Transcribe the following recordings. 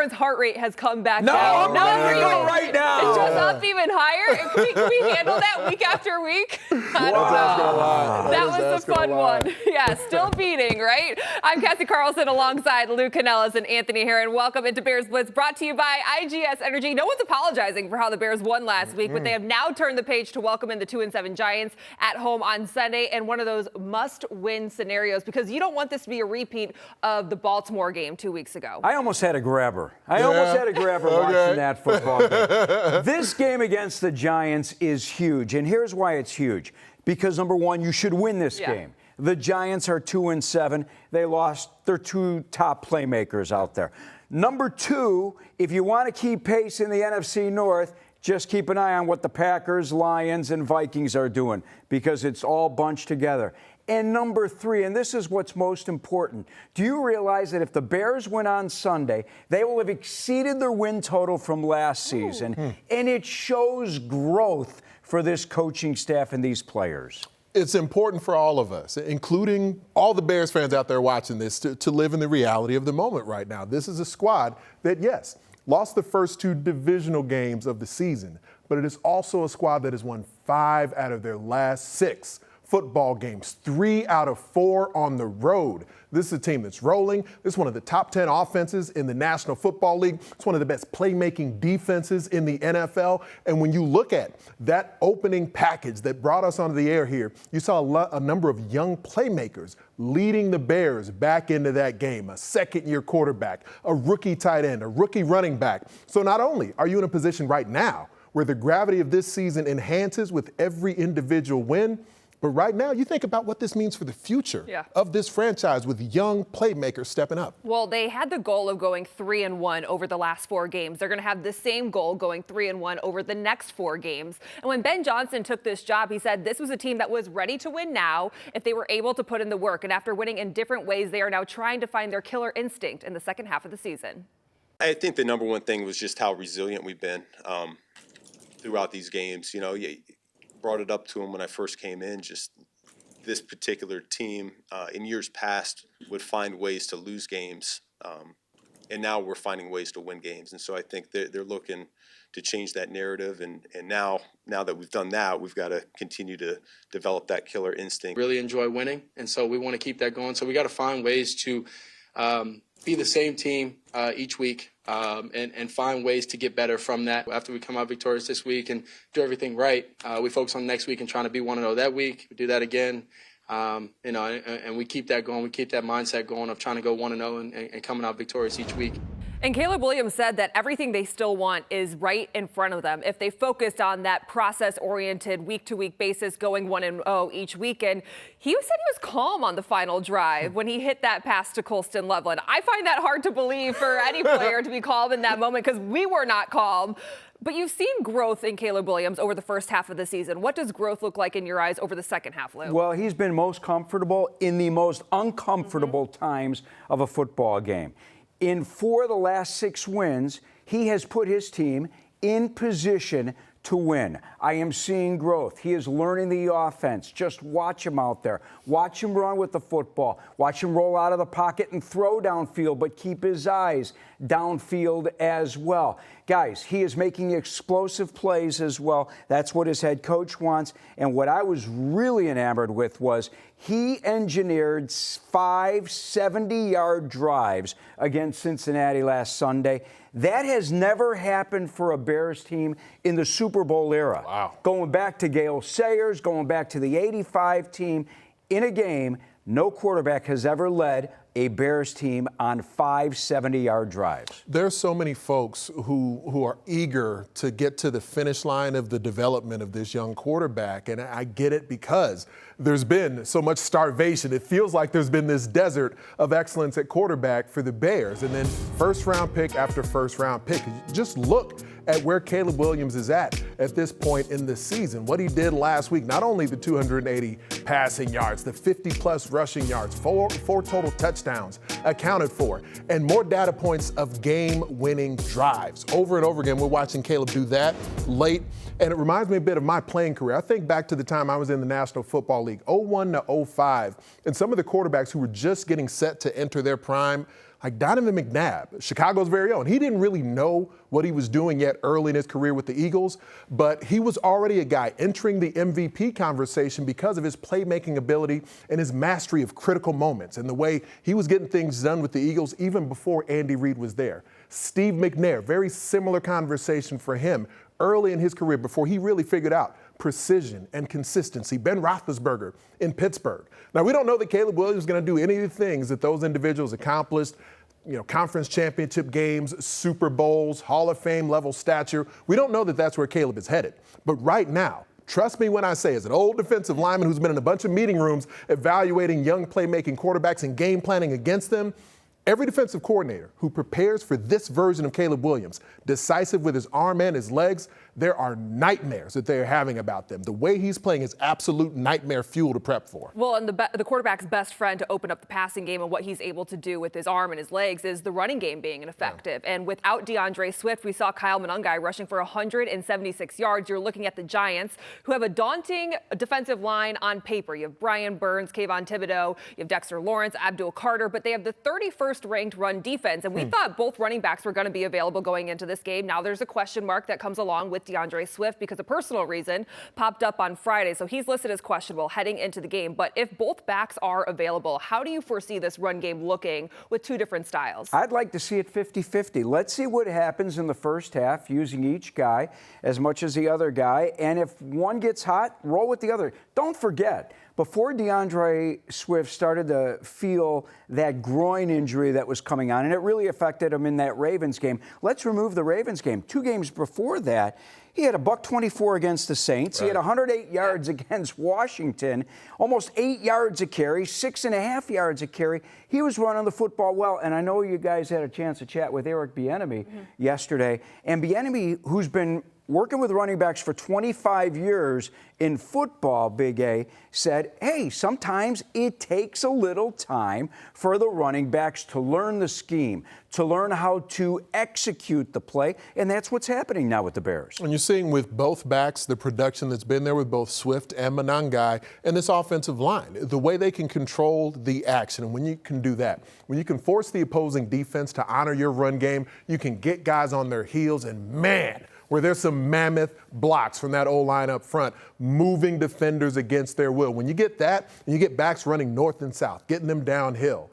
Aaron's heart rate has come back No, down. I'm ready to go right now. It's just up even higher. Can we handle that week after week? I don't know. That was the fun one. Yeah, still beating, right? I'm Cassie Carlson alongside Lou Canellis and Anthony Herron. Welcome into Bears Blitz, brought to you by IGS Energy. No one's apologizing for how the Bears won last week, but they have now turned the page to welcome in the 2-7 Giants at home on Sunday in one of those must-win scenarios, because you don't want this to be a repeat of the Baltimore game 2 weeks ago. I almost had a grabber. Watching that football game. This game against the Giants is huge, and here's why it's huge. Because, number one, you should win this game. The Giants are 2-7. They lost their two top playmakers out there. Number two, if you want to keep pace in the NFC North, just keep an eye on what the Packers, Lions, and Vikings are doing, because it's all bunched together. And number three, and this is what's most important, do you realize that if the Bears win on Sunday, they will have exceeded their win total from last season, and it shows growth for this coaching staff and these players? It's important for all of us, including all the Bears fans out there watching this, to live in the reality of the moment right now. This is a squad that, yes, lost the first two divisional games of the season, but it is also a squad that has won 5 out of their last 6 football games, 3 out of 4 on the road. This is a team that's rolling. This is one of the top 10 offenses in the National Football League. It's one of the best playmaking defenses in the NFL. And when you look at that opening package that brought us onto the air here, you saw a number of young playmakers leading the Bears back into that game. A second-year quarterback, a rookie tight end, a rookie running back. So not only are you in a position right now where the gravity of this season enhances with every individual win, but right now, you think about what this means for the future of this franchise with young playmakers stepping up. Well, they had the goal of going 3-1 over the last 4 games. They're going to have the same goal going 3-1 over the next 4 games. And when Ben Johnson took this job, he said this was a team that was ready to win now if they were able to put in the work. And after winning in different ways, they are now trying to find their killer instinct in the second half of the season. I think the number one thing was just how resilient we've been throughout these games. You know, brought it up to him when I first came in, just this particular team in years past would find ways to lose games, and now we're finding ways to win games. And so I think they're looking to change that narrative, and now that we've done that, we've got to continue to develop that killer instinct. Really enjoy winning, and so we want to keep that going. So we got to find ways to be the same team each week, and find ways to get better from that. After we come out victorious this week and do everything right, we focus on next week and trying to be 1-0 that week. We do that again, and we keep that going. We keep that mindset going of trying to go 1-0 and coming out victorious each week. And Caleb Williams said that everything they still want is right in front of them if they focused on that process-oriented week-to-week basis, going 1-0 each weekend. He said he was calm on the final drive when he hit that pass to Colston Loveland. I find that hard to believe for any player to be calm in that moment, because we were not calm. But you've seen growth in Caleb Williams over the first half of the season. What does growth look like in your eyes over the second half, Lou? Well, he's been most comfortable in the most uncomfortable times of a football game. In 4 of the last 6 wins, he has put his team in position to win. I am seeing growth. He is learning the offense. Just watch him out there. Watch him run with the football. Watch him roll out of the pocket and throw downfield, but keep his eyes downfield as well. Guys, he is making explosive plays as well. That's what his head coach wants. And what I was really enamored with was he engineered 5 70-yard drives against Cincinnati last Sunday. That has never happened for a Bears team in the Super Bowl era. Wow. Going back to Gale Sayers, going back to the 85 team, in a game, no quarterback has ever led a Bears team on 5 70-yard drives. There's so many folks who are eager to get to the finish line of the development of this young quarterback, and I get it because there's been so much starvation. It feels like there's been this desert of excellence at quarterback for the Bears, and then first-round pick after first-round pick. Just look at where Caleb Williams is at this point in the season. What he did last week, not only the 280 passing yards, the 50-plus rushing yards, four total touchdowns accounted for, and more data points of game-winning drives. Over and over again, we're watching Caleb do that late, and it reminds me a bit of my playing career. I think back to the time I was in the National Football League, 01 to 05, and some of the quarterbacks who were just getting set to enter their prime, like Donovan McNabb, Chicago's very own. He didn't really know what he was doing yet early in his career with the Eagles, but he was already a guy entering the MVP conversation because of his playmaking ability and his mastery of critical moments and the way he was getting things done with the Eagles even before Andy Reid was there. Steve McNair, very similar conversation for him early in his career before he really figured out precision and consistency. Ben Roethlisberger in Pittsburgh. Now, we don't know that Caleb Williams is going to do any of the things that those individuals accomplished, conference championship games, Super Bowls, Hall of Fame level stature. We don't know that that's where Caleb is headed. But right now, trust me when I say, as an old defensive lineman who's been in a bunch of meeting rooms evaluating young playmaking quarterbacks and game planning against them, every defensive coordinator who prepares for this version of Caleb Williams, decisive with his arm and his legs, there are nightmares that they're having about them. The way he's playing is absolute nightmare fuel to prep for. Well, and the quarterback's best friend to open up the passing game and what he's able to do with his arm and his legs is the running game being ineffective. Yeah. And without DeAndre Swift, we saw Kyle Monangai rushing for 176 yards. You're looking at the Giants, who have a daunting defensive line on paper. You have Brian Burns, Kayvon Thibodeau, you have Dexter Lawrence, Abdul Carter, but they have the 31st ranked run defense. And we thought both running backs were going to be available going into this game. Now there's a question mark that comes along with DeAndre Swift because a personal reason popped up on Friday. So he's listed as questionable heading into the game. But if both backs are available, how do you foresee this run game looking with two different styles? I'd like to see it 50-50. Let's see what happens in the first half using each guy as much as the other guy. And if one gets hot, roll with the other. Don't forget, before DeAndre Swift started to feel that groin injury that was coming on, and it really affected him in that Ravens game. Let's remove the Ravens game. 2 games before that, he had a $124 against the Saints. Right. He had 108 yards against Washington, almost 8 yards a carry, 6.5 yards a carry. He was running the football well, and I know you guys had a chance to chat with Eric Bieniemy yesterday. And Bieniemy, who's been working with running backs for 25 years in football, Big A, said, hey, sometimes it takes a little time for the running backs to learn the scheme, to learn how to execute the play, and that's what's happening now with the Bears. And you're seeing with both backs the production that's been there with both Swift and Monangai and this offensive line, the way they can control the action. And when you can do that, when you can force the opposing defense to honor your run game, you can get guys on their heels, and man, where there's some mammoth blocks from that O-line up front, moving defenders against their will. When you get that, and you get backs running north and south, getting them downhill,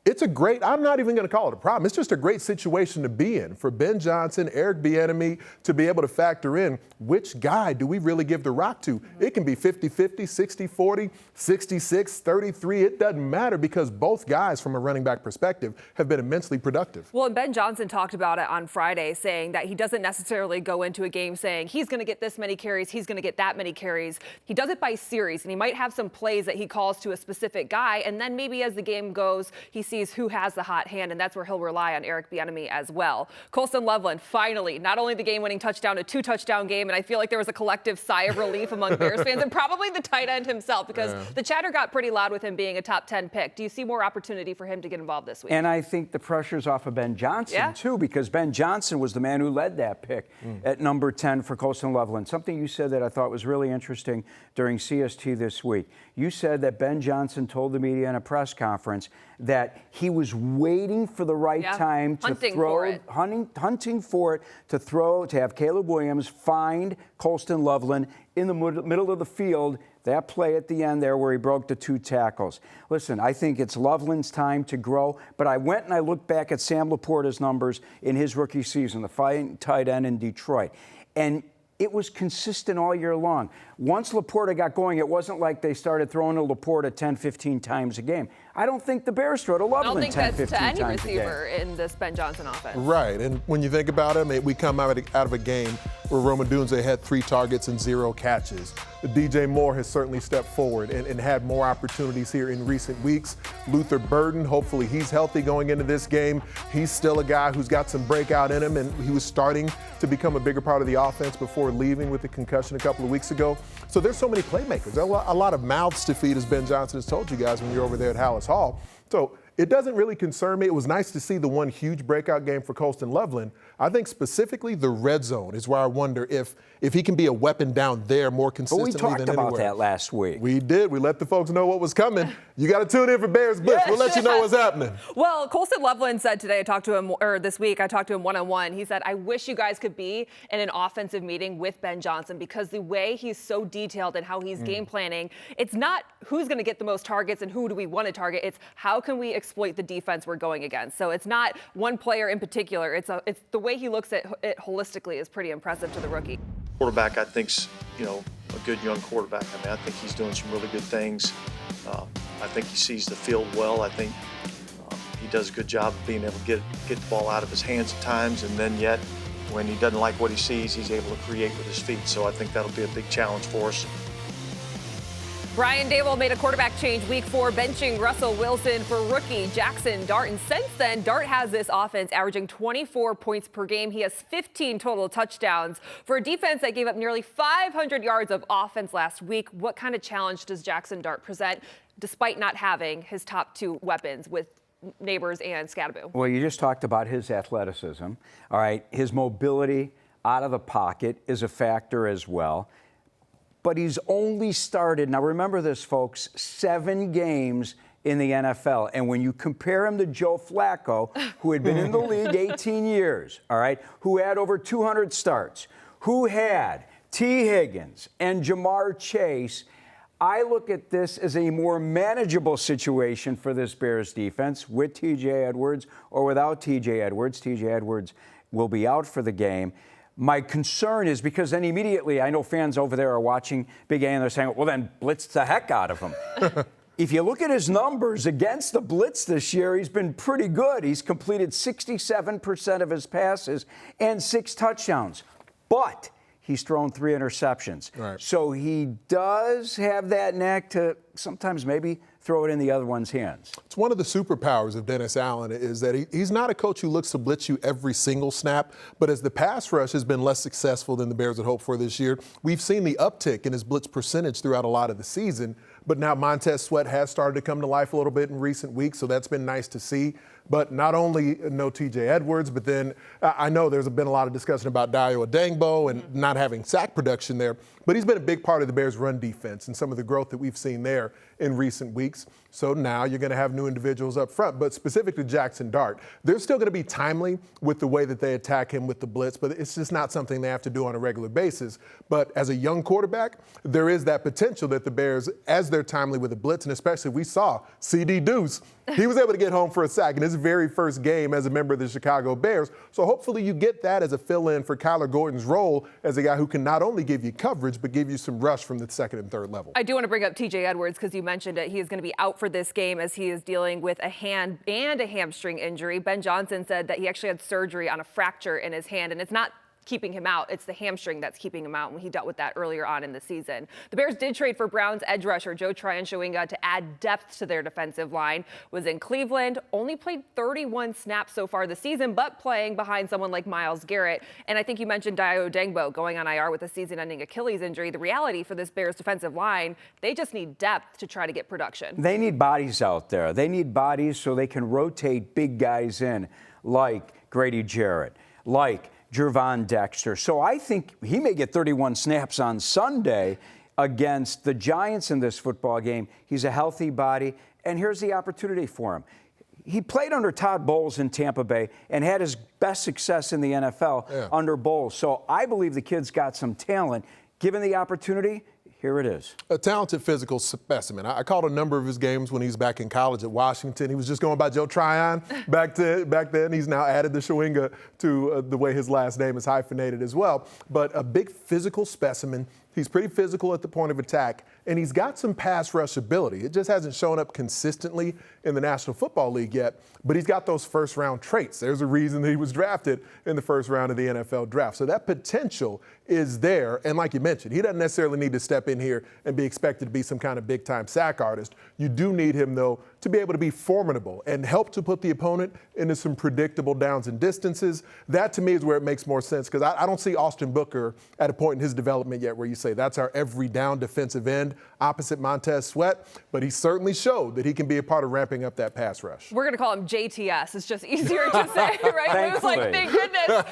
it's a great, I'm not even going to call it a problem. It's just a great situation to be in for Ben Johnson, Eric Bieniemy, to be able to factor in which guy do we really give the rock to. It can be 50-50, 60-40, 66-33. It doesn't matter because both guys, from a running back perspective, have been immensely productive. Well, and Ben Johnson talked about it on Friday, saying that he doesn't necessarily go into a game saying he's going to get this many carries, he's going to get that many carries. He does it by series, and he might have some plays that he calls to a specific guy, and then maybe as the game goes, he sees who has the hot hand, and that's where he'll rely on Eric Bieniemy as well. Colston Loveland, finally, not only the game-winning touchdown, a 2-touchdown game, and I feel like there was a collective sigh of relief among Bears fans, and probably the tight end himself, because the chatter got pretty loud with him being a top 10 pick. Do you see more opportunity for him to get involved this week? And I think the pressure's off of Ben Johnson, too, because Ben Johnson was the man who led that pick at number 10 for Colston Loveland. Something you said that I thought was really interesting during CST this week. You said that Ben Johnson told the media in a press conference that he was waiting for the right time to hunting for it, to throw, to have Caleb Williams find Colston Loveland in the middle of the field. That play at the end there where he broke the 2 tackles. Listen, I think it's Loveland's time to grow, but I went and I looked back at Sam Laporta's numbers in his rookie season, the fighting tight end in Detroit, and it was consistent all year long. Once Laporta got going, it wasn't like they started throwing to Laporta 10, 15 times a game. I don't think the Bears throw to Loveland 10, 15 times a game. I don't think that's to any receiver in this Ben Johnson offense. Right, and when you think about it, we come out of a game where Roma Dunze had 3 targets and 0 catches. DJ Moore has certainly stepped forward and had more opportunities here in recent weeks. Luther Burden, hopefully he's healthy going into this game. He's still a guy who's got some breakout in him, and he was starting to become a bigger part of the offense before leaving with the concussion a couple of weeks ago. So there's so many playmakers. A lot of mouths to feed, as Ben Johnson has told you guys when you're over there at Hallis Hall. So it doesn't really concern me. It was nice to see the one huge breakout game for Colston Loveland. I think specifically the red zone is where I wonder if he can be a weapon down there more consistently than anywhere. But we talked about that last week. We did. We let the folks know what was coming. You got to tune in for Bears Blitz. We'll let you know what's happening. Well, Colston Loveland said today, this week, I talked to him one-on-one. He said, I wish you guys could be in an offensive meeting with Ben Johnson because the way he's so detailed and how he's game planning, it's not who's going to get the most targets and who do we want to target. It's how can we exploit the defense we're going against. So it's not one player in particular. It's the way he looks at it holistically is pretty impressive to the rookie. Quarterback, I think's, a good young quarterback. I mean, I think he's doing some really good things. I think he sees the field well. I think he does a good job of being able to get the ball out of his hands at times, and then yet when he doesn't like what he sees, he's able to create with his feet. So I think that'll be a big challenge for us. Brian Dable made a quarterback change week 4, benching Russell Wilson for rookie Jaxson Dart. And since then, Dart has this offense averaging 24 points per game. He has 15 total touchdowns for a defense that gave up nearly 500 yards of offense last week. What kind of challenge does Jaxson Dart present despite not having his top 2 weapons with Neighbors and Scadaboo? Well, you just talked about his athleticism. All right, his mobility out of the pocket is a factor as well. But he's only started, now remember this, folks, 7 games in the NFL. And when you compare him to Joe Flacco, who had been in the league 18 years, all right, who had over 200 starts, who had T. Higgins and Jamar Chase, I look at this as a more manageable situation for this Bears defense with T.J. Edwards or without T.J. Edwards. T.J. Edwards will be out for the game. My concern is because then immediately I know fans over there are watching Big A and they're saying, well, then blitz the heck out of him. If you look at his numbers against the blitz this year, he's been pretty good. He's completed 67% of his passes and 6 touchdowns. But he's thrown 3 interceptions. Right. So he does have that knack to sometimes maybe throw it in the other one's hands. It's one of the superpowers of Dennis Allen is that he's not a coach who looks to blitz you every single snap, but as the pass rush has been less successful than the Bears had hoped for this year, we've seen the uptick in his blitz percentage throughout a lot of the season. But now Montez Sweat has started to come to life a little bit in recent weeks, so that's been nice to see. But not only no T.J. Edwards, but then I know there's been a lot of discussion about Dayo Adangbo and not having sack production there, but he's been a big part of the Bears' run defense and some of the growth that we've seen there in recent weeks. So now you're going to have new individuals up front. But specific to Jaxson Dart, they're still going to be timely with the way that they attack him with the blitz, but it's just not something they have to do on a regular basis. But as a young quarterback, there is that potential that the Bears, as they're timely with the blitz, and especially we saw C.D. Deuce, he was able to get home for a sack in his very first game as a member of the Chicago Bears. So hopefully you get that as a fill-in for Kyler Gordon's role as a guy who can not only give you coverage, but give you some rush from the second and third level. I do want to bring up T.J. Edwards because you mentioned it. He is going to be out for this game as he is dealing with a hand and a hamstring injury. Ben Johnson said that he actually had surgery on a fracture in his hand, and it's not keeping him out. It's the hamstring that's keeping him out when he dealt with that earlier on in the season. The Bears did trade for Browns edge rusher Joe Tryon-Shoyinga to add depth to their defensive line. Was in Cleveland, only played 31 snaps so far this season, but playing behind someone like Myles Garrett. And I think you mentioned Dayo Adangbo going on IR with a season-ending Achilles injury. The reality for this Bears defensive line, they just need depth to try to get production. They need bodies out there. They need bodies so they can rotate big guys in like Grady Jarrett, like Gervon Dexter. So I think he may get 31 snaps on Sunday against the Giants in this football game. He's a healthy body, and here's the opportunity for him. He played under Todd Bowles in Tampa Bay and had his best success in the NFL under Bowles. So I believe the kid's got some talent. Given the opportunity, here it is. A talented physical specimen. I called a number of his games when he was back in college at Washington. He was just going by Joe Tryon back then. He's now added the Shoyinga to the way his last name is hyphenated as well. But a big physical specimen. He's pretty physical at the point of attack, and he's got some pass rush ability. It just hasn't shown up consistently in the National Football League yet, but he's got those first-round traits. There's a reason that he was drafted in the first round of the NFL draft. So that potential is there, and like you mentioned, he doesn't necessarily need to step in here and be expected to be some kind of big-time sack artist. You do need him, though, to be able to be formidable and help to put the opponent into some predictable downs and distances. That, to me, is where it makes more sense, because I don't see Austin Booker at a point in his development yet where you say that's our every down defensive end opposite Montez Sweat, but he certainly showed that he can be a part of ramping up that pass rush. We're going to call him JTS. It's just easier to say, right? It was like, thank goodness.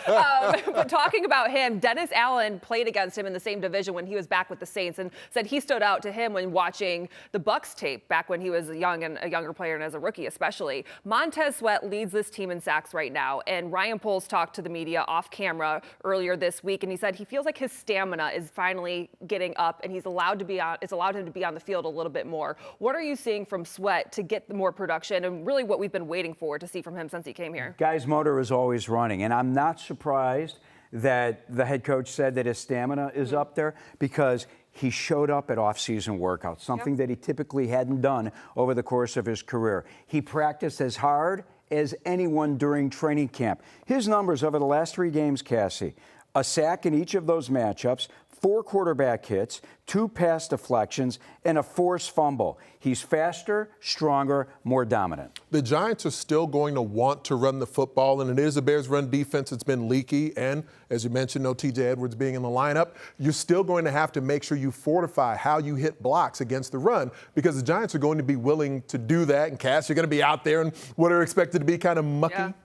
But talking about him, Dennis Allen played against him in the same division when he was back with the Saints, and said he stood out to him when watching the Bucs tape back when he was young and a younger player and as a rookie especially. Montez Sweat leads this team in sacks right now, and Ryan Poles talked to the media off camera earlier this week, and he said he feels like his stamina is finally getting up, and it's allowed him to be on the field a little bit more. What are you seeing from Sweat to get more production, and really what we've been waiting for to see from him since he came here? Guy's motor is always running, and I'm not surprised that the head coach said that his stamina is up there, because he showed up at off-season workouts, something that he typically hadn't done over the course of his career. He practiced as hard as anyone during training camp. His numbers over the last 3 games, Cassie: a sack in each of those matchups, 4 quarterback hits, 2 pass deflections, and a forced fumble. He's faster, stronger, more dominant. The Giants are still going to want to run the football, and it is a Bears run defense that's been leaky. And as you mentioned, no T.J. Edwards being in the lineup, you're still going to have to make sure you fortify how you hit blocks against the run, because the Giants are going to be willing to do that. And Cass, you're going to be out there in what are expected to be kind of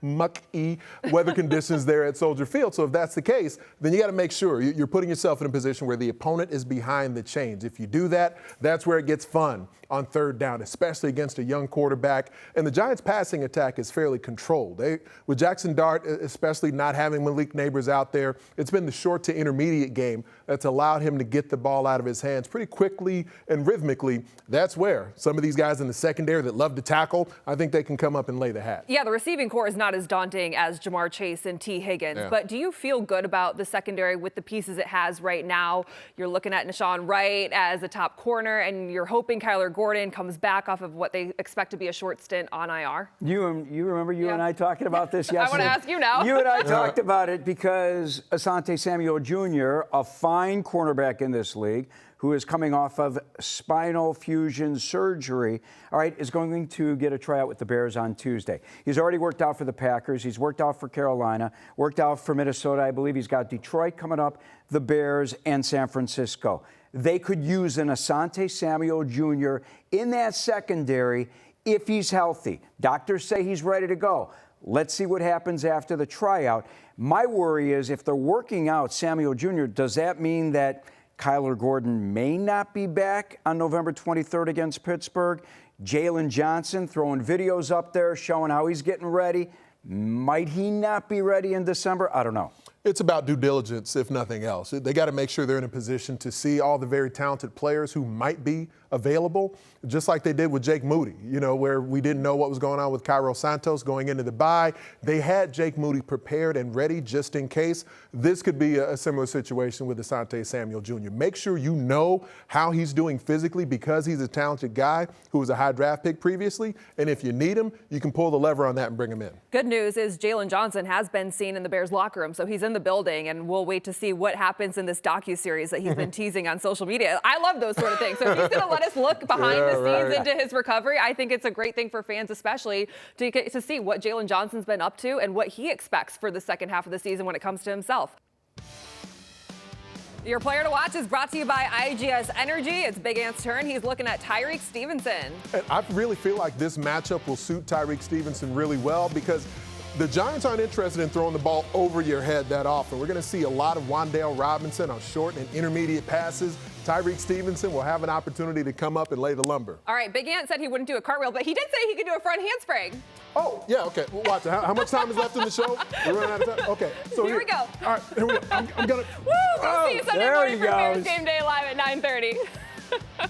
mucky weather conditions there at Soldier Field. So if that's the case, then you got to make sure you're putting yourself in a position where the opponent is behind the chains. If you do that, that's where it gets fun on third down, especially against a young quarterback. And the Giants' passing attack is fairly controlled. With Jaxson Dart, especially not having Malik Neighbors out there, it's been the short to intermediate game that's allowed him to get the ball out of his hands pretty quickly and rhythmically. That's where some of these guys in the secondary that love to tackle, I think they can come up and lay the hat. Yeah, the receiving core is not as daunting as Jamar Chase and T. Higgins, but do you feel good about the secondary with the pieces it has right now? You're looking at Nashawn Wright as a top corner, and you're hoping Kyler Gordon comes back off of what they expect to be a short stint on IR. You remember you and I talking about this yesterday? I want to ask you now. You and I talked about it because Asante Samuel Jr., a fine cornerback in this league, who is coming off of spinal fusion surgery, all right, is going to get a tryout with the Bears on Tuesday. He's already worked out for the Packers. He's worked out for Carolina, worked out for Minnesota. I believe he's got Detroit coming up, the Bears, and San Francisco. They could use an Asante Samuel Jr. in that secondary if he's healthy. Doctors say he's ready to go. Let's see what happens after the tryout. My worry is if they're working out Samuel Jr., does that mean that Kyler Gordon may not be back on November 23rd against Pittsburgh? Jalen Johnson throwing videos up there showing how he's getting ready. Might he not be ready in December? I don't know. It's about due diligence, if nothing else. They got to make sure they're in a position to see all the very talented players who might be available, just like they did with Jake Moody, where we didn't know what was going on with Cairo Santos going into the bye. They had Jake Moody prepared and ready just in case. This could be a similar situation with Asante Samuel Jr. Make sure you know how he's doing physically, because he's a talented guy who was a high draft pick previously. And if you need him, you can pull the lever on that and bring him in. Good news is Jalen Johnson has been seen in the Bears locker room, so he's in the building, and we'll wait to see what happens in this docuseries that he's been teasing on social media. I love those sort of things. So if he's going to let us look behind the scenes into his recovery, I think it's a great thing for fans, especially to get to see what Jalen Johnson's been up to and what he expects for the second half of the season when it comes to himself. Your player to watch is brought to you by IGS Energy. It's Big Ant's turn. He's looking at Tyreek Stevenson. And I really feel like this matchup will suit Tyreek Stevenson really well, because the Giants aren't interested in throwing the ball over your head that often. We're going to see a lot of Wan'Dale Robinson on short and intermediate passes. Tyreek Stevenson will have an opportunity to come up and lay the lumber. All right, Big Ant said he wouldn't do a cartwheel, but he did say he could do a front handspring. Oh, yeah, okay. Well, watch it. How much time is left in the show? We're running out of time? Okay. So here we go. All right, here we go. I'm going to. Woo! We'll see you Sunday morning for Bears Game Day live at 9:30.